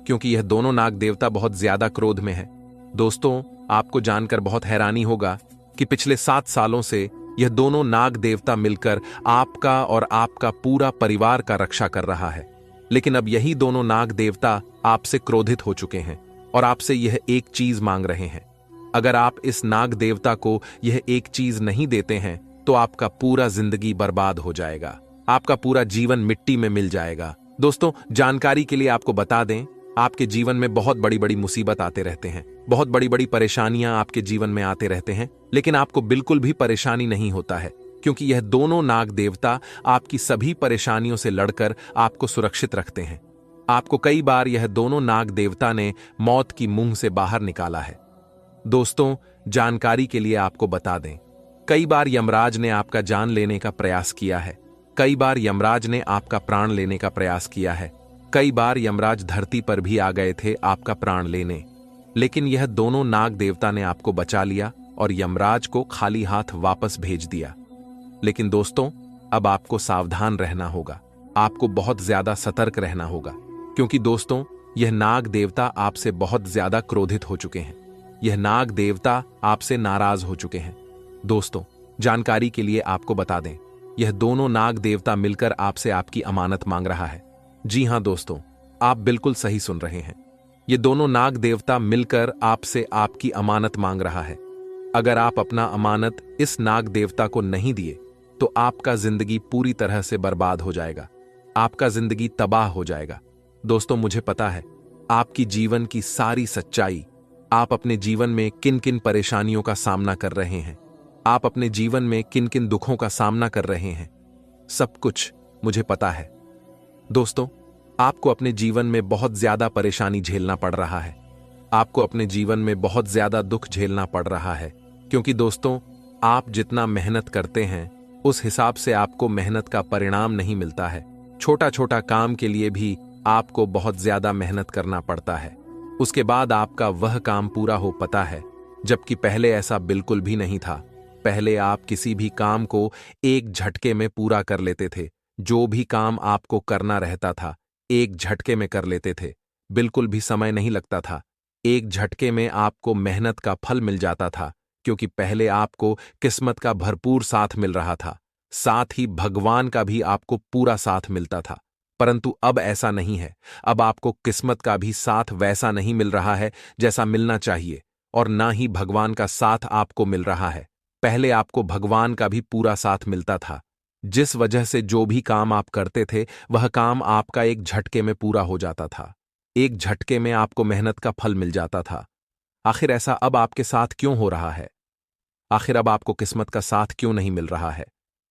क्योंकि यह दोनों नाग देवता बहुत ज्यादा क्रोध में है। दोस्तों, आपको जानकर बहुत हैरानी होगा कि पिछले 7 सालों से यह दोनों नाग देवता मिलकर आपका और आपका पूरा परिवार का रक्षा कर रहा है। लेकिन अब यही दोनों नाग देवता आपसे क्रोधित हो चुके हैं और आपसे यह एक चीज मांग रहे हैं। अगर आप इस नाग देवता को यह एक चीज नहीं देते हैं, तो आपका पूरा जिंदगी बर्बाद हो जाएगा, आपका पूरा जीवन मिट्टी में मिल जाएगा। दोस्तों, जानकारी के लिए आपको बता दें, आपके जीवन में बहुत बड़ी बड़ी मुसीबत आते रहते हैं, बहुत बड़ी बड़ी परेशानियां आपके जीवन में आते रहते हैं, लेकिन आपको बिल्कुल भी परेशानी नहीं होता है, क्योंकि यह दोनों नाग देवता आपकी सभी परेशानियों से लड़कर आपको सुरक्षित रखते हैं। आपको कई बार यह दोनों नाग देवता ने मौत की मुंह से बाहर निकाला है। दोस्तों, जानकारी के लिए आपको बता दें, कई बार यमराज ने आपका जान लेने का प्रयास किया है। कई बार यमराज ने आपका प्राण लेने का प्रयास किया है। कई बार यमराज धरती पर भी आ गए थे आपका प्राण लेने, लेकिन यह दोनों नाग देवता ने आपको बचा लिया और यमराज को खाली हाथ वापस भेज दिया। लेकिन दोस्तों, अब आपको सावधान रहना होगा, आपको बहुत ज्यादा सतर्क रहना होगा, क्योंकि दोस्तों यह नाग देवता आपसे बहुत ज्यादा क्रोधित हो चुके हैं। यह नाग देवता आपसे नाराज हो चुके हैं। दोस्तों, जानकारी के लिए आपको बता दें, यह दोनों नाग देवता मिलकर आपसे आपकी अमानत मांग रहा है। जी हां दोस्तों, आप बिल्कुल सही सुन रहे हैं। ये दोनों नाग देवता मिलकर आपसे आपकी अमानत मांग रहा है। अगर आप अपना अमानत इस नाग देवता को नहीं दिए, तो आपका जिंदगी पूरी तरह से बर्बाद हो जाएगा, आपका जिंदगी तबाह हो जाएगा। दोस्तों, मुझे पता है आपकी जीवन की सारी सच्चाई, आप अपने जीवन में किन किन परेशानियों का सामना कर रहे हैं, आप अपने जीवन में किन किन दुखों का सामना कर रहे हैं, सब कुछ मुझे पता है। दोस्तों, आपको अपने जीवन में बहुत ज्यादा परेशानी झेलना पड़ रहा है, आपको अपने जीवन में बहुत ज्यादा दुख झेलना पड़ रहा है, क्योंकि दोस्तों आप जितना मेहनत करते हैं उस हिसाब से आपको मेहनत का परिणाम नहीं मिलता है। छोटा छोटा काम के लिए भी आपको बहुत ज्यादा मेहनत करना पड़ता है, उसके बाद आपका वह काम पूरा हो पाता है, जबकि पहले ऐसा बिल्कुल भी नहीं था। पहले आप किसी भी काम को एक झटके में पूरा कर लेते थे, जो भी काम आपको करना रहता था एक झटके में कर लेते थे, बिल्कुल भी समय नहीं लगता था, एक झटके में आपको मेहनत का फल मिल जाता था, क्योंकि पहले आपको किस्मत का भरपूर साथ मिल रहा था, साथ ही भगवान का भी आपको पूरा साथ मिलता था। परंतु अब ऐसा नहीं है। अब आपको किस्मत का भी साथ वैसा नहीं मिल रहा है जैसा मिलना चाहिए, और ना ही भगवान का साथ आपको मिल रहा है। पहले आपको भगवान का भी पूरा साथ मिलता था, जिस वजह से जो भी काम आप करते थे वह काम आपका एक झटके में पूरा हो जाता था। एक झटके में आपको मेहनत का फल मिल जाता था। आखिर ऐसा अब आपके साथ क्यों हो रहा है? आखिर अब आपको किस्मत का साथ क्यों नहीं मिल रहा है?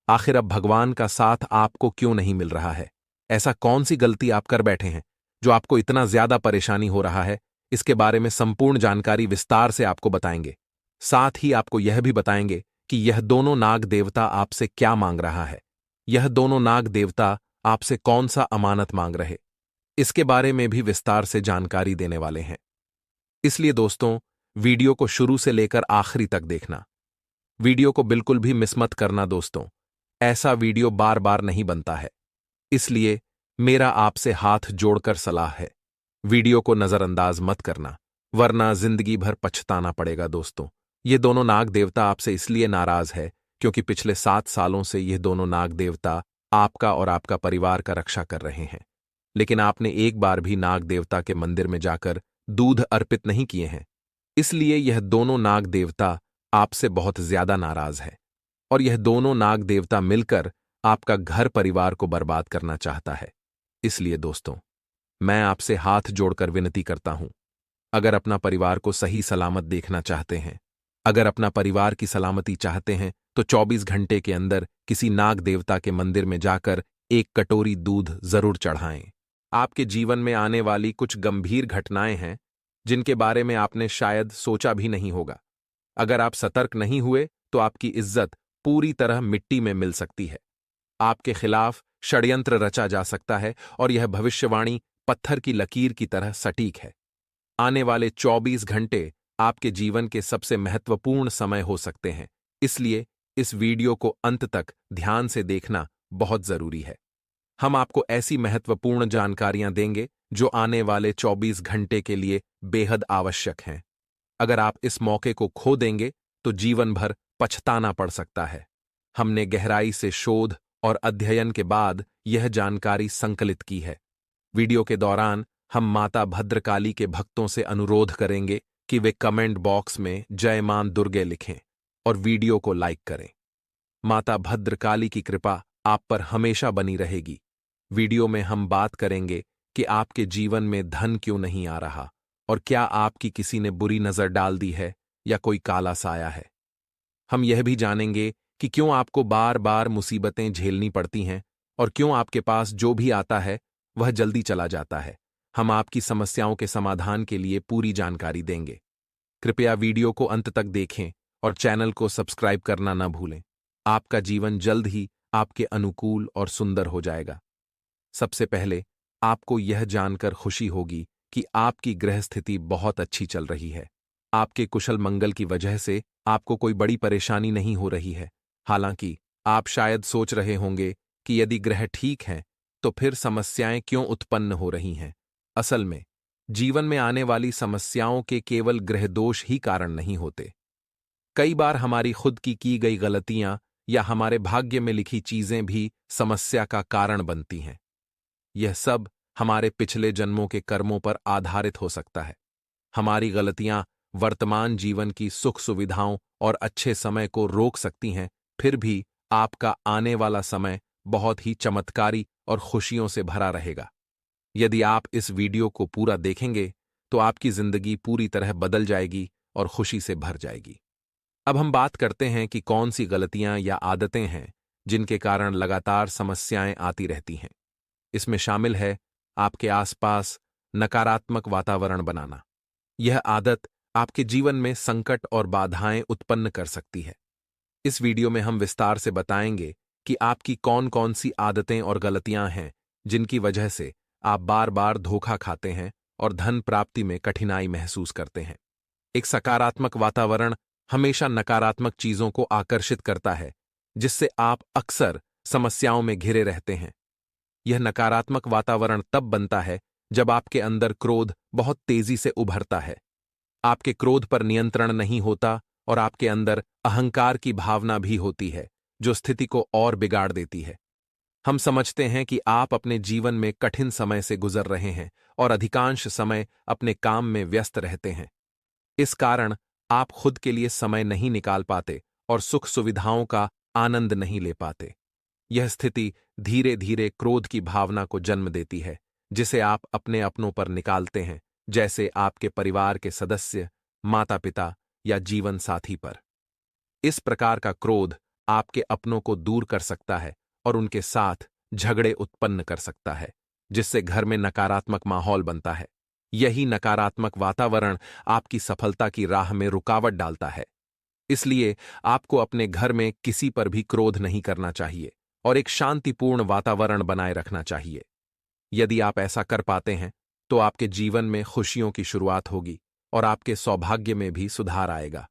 आखिर अब भगवान का साथ आपको क्यों नहीं मिल रहा है? ऐसा कौन सी गलती आप कर बैठे हैं जो आपको इतना ज्यादा परेशानी हो रहा है? इसके बारे में संपूर्ण जानकारी विस्तार से आपको बताएंगे। साथ ही आपको यह भी बताएंगे कि यह दोनों नाग देवता आपसे क्या मांग रहा है। यह दोनों नाग देवता आपसे कौन सा अमानत मांग रहे, इसके बारे में भी विस्तार से जानकारी देने वाले हैं। इसलिए दोस्तों, वीडियो को शुरू से लेकर आखिरी तक देखना। वीडियो को बिल्कुल भी मिस मत करना दोस्तों, ऐसा वीडियो बार बार नहीं बनता है। इसलिए मेरा आपसे हाथ जोड़कर सलाह है, वीडियो को नजरअंदाज मत करना, वरना जिंदगी भर पछताना पड़ेगा दोस्तों। ये दोनों नाग देवता आपसे इसलिए नाराज है क्योंकि पिछले 7 सालों से ये दोनों नाग देवता आपका और आपका परिवार का रक्षा कर रहे हैं, लेकिन आपने एक बार भी नाग देवता के मंदिर में जाकर दूध अर्पित नहीं किए हैं। इसलिए यह दोनों नाग देवता आपसे बहुत ज्यादा नाराज है, और यह दोनों नाग देवता मिलकर आपका घर परिवार को बर्बाद करना चाहता है। इसलिए दोस्तों, मैं आपसे हाथ जोड़कर विनती करता हूं, अगर अपना परिवार को सही सलामत देखना चाहते हैं, अगर अपना परिवार की सलामती चाहते हैं, तो 24 घंटे के अंदर किसी नाग देवता के मंदिर में जाकर एक कटोरी दूध जरूर चढ़ाएं। आपके जीवन में आने वाली कुछ गंभीर घटनाएं हैं जिनके बारे में आपने शायद सोचा भी नहीं होगा। अगर आप सतर्क नहीं हुए तो आपकी इज्जत पूरी तरह मिट्टी में मिल सकती है। आपके खिलाफ षड्यंत्र रचा जा सकता है, और यह भविष्यवाणी पत्थर की लकीर की तरह सटीक है। आने वाले 24 घंटे आपके जीवन के सबसे महत्वपूर्ण समय हो सकते हैं, इसलिए इस वीडियो को अंत तक ध्यान से देखना बहुत जरूरी है। हम आपको ऐसी महत्वपूर्ण जानकारियां देंगे जो आने वाले 24 घंटे के लिए बेहद आवश्यक हैं। अगर आप इस मौके को खो देंगे तो जीवन भर पछताना पड़ सकता है। हमने गहराई से शोध और अध्ययन के बाद यह जानकारी संकलित की है। वीडियो के दौरान हम माता भद्रकाली के भक्तों से अनुरोध करेंगे कि वे कमेंट बॉक्स में जय मां दुर्गे लिखें और वीडियो को लाइक करें। माता भद्रकाली की कृपा आप पर हमेशा बनी रहेगी। वीडियो में हम बात करेंगे कि आपके जीवन में धन क्यों नहीं आ रहा, और क्या आपकी किसी ने बुरी नजर डाल दी है या कोई काला साया है। हम यह भी जानेंगे कि क्यों आपको बार बार मुसीबतें झेलनी पड़ती हैं, और क्यों आपके पास जो भी आता है वह जल्दी चला जाता है। हम आपकी समस्याओं के समाधान के लिए पूरी जानकारी देंगे। कृपया वीडियो को अंत तक देखें और चैनल को सब्सक्राइब करना न भूलें। आपका जीवन जल्द ही आपके अनुकूल और सुंदर हो जाएगा। सबसे पहले आपको यह जानकर खुशी होगी कि आपकी ग्रह स्थिति बहुत अच्छी चल रही है। आपके कुशल मंगल की वजह से आपको कोई बड़ी परेशानी नहीं हो रही है। हालांकि आप शायद सोच रहे होंगे कि यदि ग्रह ठीक हैं तो फिर समस्याएं क्यों उत्पन्न हो रही हैं। असल में जीवन में आने वाली समस्याओं के केवल ग्रह दोष ही कारण नहीं होते। कई बार हमारी खुद की गई गलतियां या हमारे भाग्य में लिखी चीजें भी समस्या का कारण बनती हैं। यह सब हमारे पिछले जन्मों के कर्मों पर आधारित हो सकता है। हमारी गलतियां वर्तमान जीवन की सुख सुविधाओं और अच्छे समय को रोक सकती हैं, फिर भी आपका आने वाला समय बहुत ही चमत्कारी और खुशियों से भरा रहेगा। यदि आप इस वीडियो को पूरा देखेंगे तो आपकी जिंदगी पूरी तरह बदल जाएगी और खुशी से भर जाएगी। अब हम बात करते हैं कि कौन सी गलतियां या आदतें हैं जिनके कारण लगातार समस्याएं आती रहती हैं। इसमें शामिल है आपके आसपास नकारात्मक वातावरण बनाना। यह आदत आपके जीवन में संकट और बाधाएं उत्पन्न कर सकती है। इस वीडियो में हम विस्तार से बताएंगे कि आपकी कौन कौन सी आदतें और गलतियां हैं जिनकी वजह से आप बार बार धोखा खाते हैं और धन प्राप्ति में कठिनाई महसूस करते हैं। एक सकारात्मक वातावरण हमेशा नकारात्मक चीजों को आकर्षित करता है, जिससे आप अक्सर समस्याओं में घिरे रहते हैं। यह नकारात्मक वातावरण तब बनता है जब आपके अंदर क्रोध बहुत तेजी से उभरता है। आपके क्रोध पर नियंत्रण नहीं होता और आपके अंदर अहंकार की भावना भी होती है, जो स्थिति को और बिगाड़ देती है। हम समझते हैं कि आप अपने जीवन में कठिन समय से गुजर रहे हैं और अधिकांश समय अपने काम में व्यस्त रहते हैं। इस कारण आप खुद के लिए समय नहीं निकाल पाते और सुख सुविधाओं का आनंद नहीं ले पाते। यह स्थिति धीरे धीरे क्रोध की भावना को जन्म देती है, जिसे आप अपने अपनों पर निकालते हैं, जैसे आपके परिवार के सदस्य, माता पिता या जीवन साथी पर। इस प्रकार का क्रोध आपके अपनों को दूर कर सकता है और उनके साथ झगड़े उत्पन्न कर सकता है, जिससे घर में नकारात्मक माहौल बनता है। यही नकारात्मक वातावरण आपकी सफलता की राह में रुकावट डालता है। इसलिए आपको अपने घर में किसी पर भी क्रोध नहीं करना चाहिए और एक शांतिपूर्ण वातावरण बनाए रखना चाहिए। यदि आप ऐसा कर पाते हैं, तो आपके जीवन में खुशियों की शुरुआत होगी और आपके सौभाग्य में भी सुधार आएगा।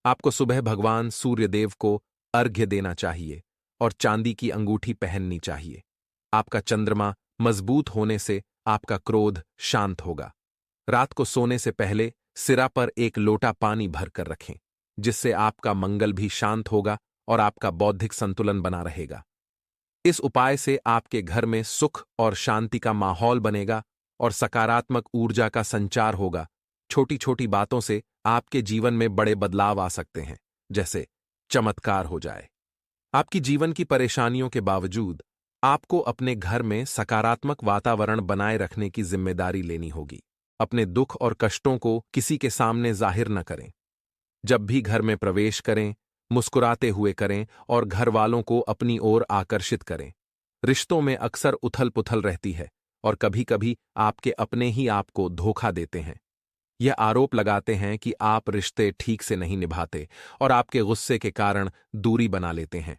आपको सुबह भगवान सूर्यदेव को अर्घ्य देना चाहिए और चांदी की अंगूठी पहननी चाहिए। आपका चंद्रमा मजबूत होने से आपका क्रोध शांत होगा। रात को सोने से पहले सिरा पर एक लोटा पानी भरकर रखें, जिससे आपका मंगल भी शांत होगा और आपका बौद्धिक संतुलन बना रहेगा। इस उपाय से आपके घर में सुख और शांति का माहौल बनेगा और सकारात्मक ऊर्जा का संचार होगा। छोटी छोटी बातों से आपके जीवन में बड़े बदलाव आ सकते हैं, जैसे चमत्कार हो जाए। आपकी जीवन की परेशानियों के बावजूद आपको अपने घर में सकारात्मक वातावरण बनाए रखने की जिम्मेदारी लेनी होगी। अपने दुख और कष्टों को किसी के सामने जाहिर न करें। जब भी घर में प्रवेश करें, मुस्कुराते हुए करें और घर वालों को अपनी ओर आकर्षित करें। रिश्तों में अक्सर उथल पुथल रहती है और कभी कभी आपके अपने ही आपको धोखा देते हैं। यह आरोप लगाते हैं कि आप रिश्ते ठीक से नहीं निभाते और आपके गुस्से के कारण दूरी बना लेते हैं।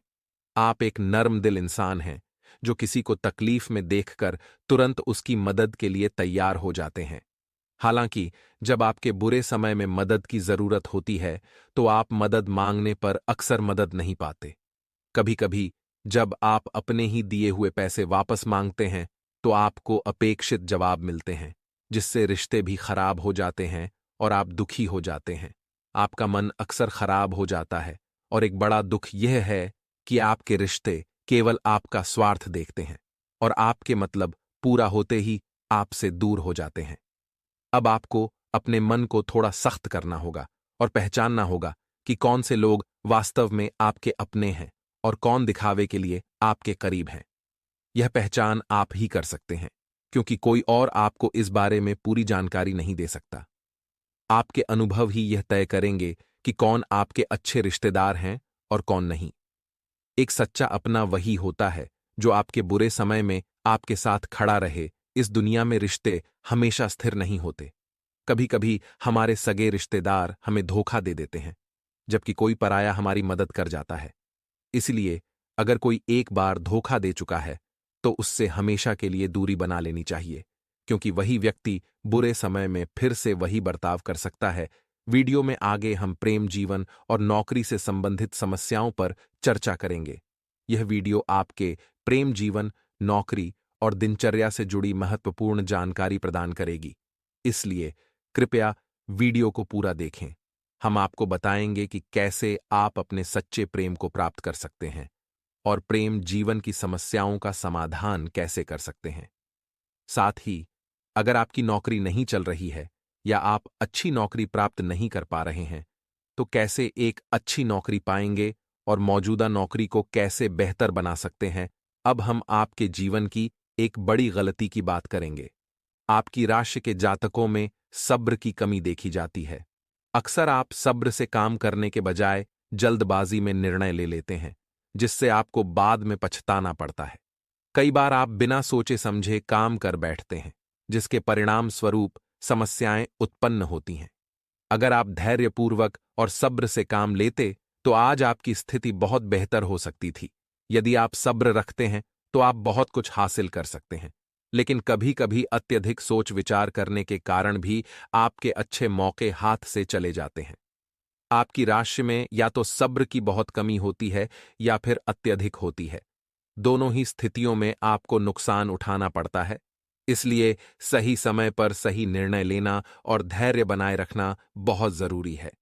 आप एक नर्म दिल इंसान हैं, जो किसी को तकलीफ में देखकर तुरंत उसकी मदद के लिए तैयार हो जाते हैं। हालांकि जब आपके बुरे समय में मदद की जरूरत होती है, तो आप मदद मांगने पर अक्सर मदद नहीं पाते। कभी कभी जब आप अपने ही दिए हुए पैसे वापस मांगते हैं, तो आपको अपेक्षित जवाब मिलते हैं, जिससे रिश्ते भी खराब हो जाते हैं और आप दुखी हो जाते हैं। आपका मन अक्सर खराब हो जाता है और एक बड़ा दुख यह है कि आपके रिश्ते केवल आपका स्वार्थ देखते हैं और आपके मतलब पूरा होते ही आपसे दूर हो जाते हैं। अब आपको अपने मन को थोड़ा सख्त करना होगा और पहचानना होगा कि कौन से लोग वास्तव में आपके अपने हैं और कौन दिखावे के लिए आपके करीब हैं। यह पहचान आप ही कर सकते हैं, क्योंकि कोई और आपको इस बारे में पूरी जानकारी नहीं दे सकता। आपके अनुभव ही यह तय करेंगे कि कौन आपके अच्छे रिश्तेदार हैं और कौन नहीं। एक सच्चा अपना वही होता है जो आपके बुरे समय में आपके साथ खड़ा रहे। इस दुनिया में रिश्ते हमेशा स्थिर नहीं होते। कभी कभी हमारे सगे रिश्तेदार हमें धोखा दे देते हैं, जबकि कोई पराया हमारी मदद कर जाता है। इसलिए अगर कोई एक बार धोखा दे चुका है, तो उससे हमेशा के लिए दूरी बना लेनी चाहिए, क्योंकि वही व्यक्ति बुरे समय में फिर से वही बर्ताव कर सकता है। वीडियो में आगे हम प्रेम जीवन और नौकरी से संबंधित समस्याओं पर चर्चा करेंगे। यह वीडियो आपके प्रेम जीवन, नौकरी और दिनचर्या से जुड़ी महत्वपूर्ण जानकारी प्रदान करेगी, इसलिए कृपया वीडियो को पूरा देखें। हम आपको बताएंगे कि कैसे आप अपने सच्चे प्रेम को प्राप्त कर सकते हैं और प्रेम जीवन की समस्याओं का समाधान कैसे कर सकते हैं। साथ ही अगर आपकी नौकरी नहीं चल रही है या आप अच्छी नौकरी प्राप्त नहीं कर पा रहे हैं, तो कैसे एक अच्छी नौकरी पाएंगे और मौजूदा नौकरी को कैसे बेहतर बना सकते हैं। अब हम आपके जीवन की एक बड़ी गलती की बात करेंगे। आपकी राशि के जातकों में सब्र की कमी देखी जाती है। अक्सर आप सब्र से काम करने के बजाय जल्दबाजी में निर्णय ले लेते हैं, जिससे आपको बाद में पछताना पड़ता है। कई बार आप बिना सोचे समझे काम कर बैठते हैं, जिसके परिणाम स्वरूप समस्याएं उत्पन्न होती हैं। अगर आप धैर्यपूर्वक और सब्र से काम लेते, तो आज आपकी स्थिति बहुत बेहतर हो सकती थी। यदि आप सब्र रखते हैं, तो आप बहुत कुछ हासिल कर सकते हैं। लेकिन कभी कभी अत्यधिक सोच विचार करने के कारण भी आपके अच्छे मौके हाथ से चले जाते हैं। आपकी राशि में या तो सब्र की बहुत कमी होती है या फिर अत्यधिक होती है। दोनों ही स्थितियों में आपको नुकसान उठाना पड़ता है। इसलिए सही समय पर सही निर्णय लेना और धैर्य बनाए रखना बहुत जरूरी है।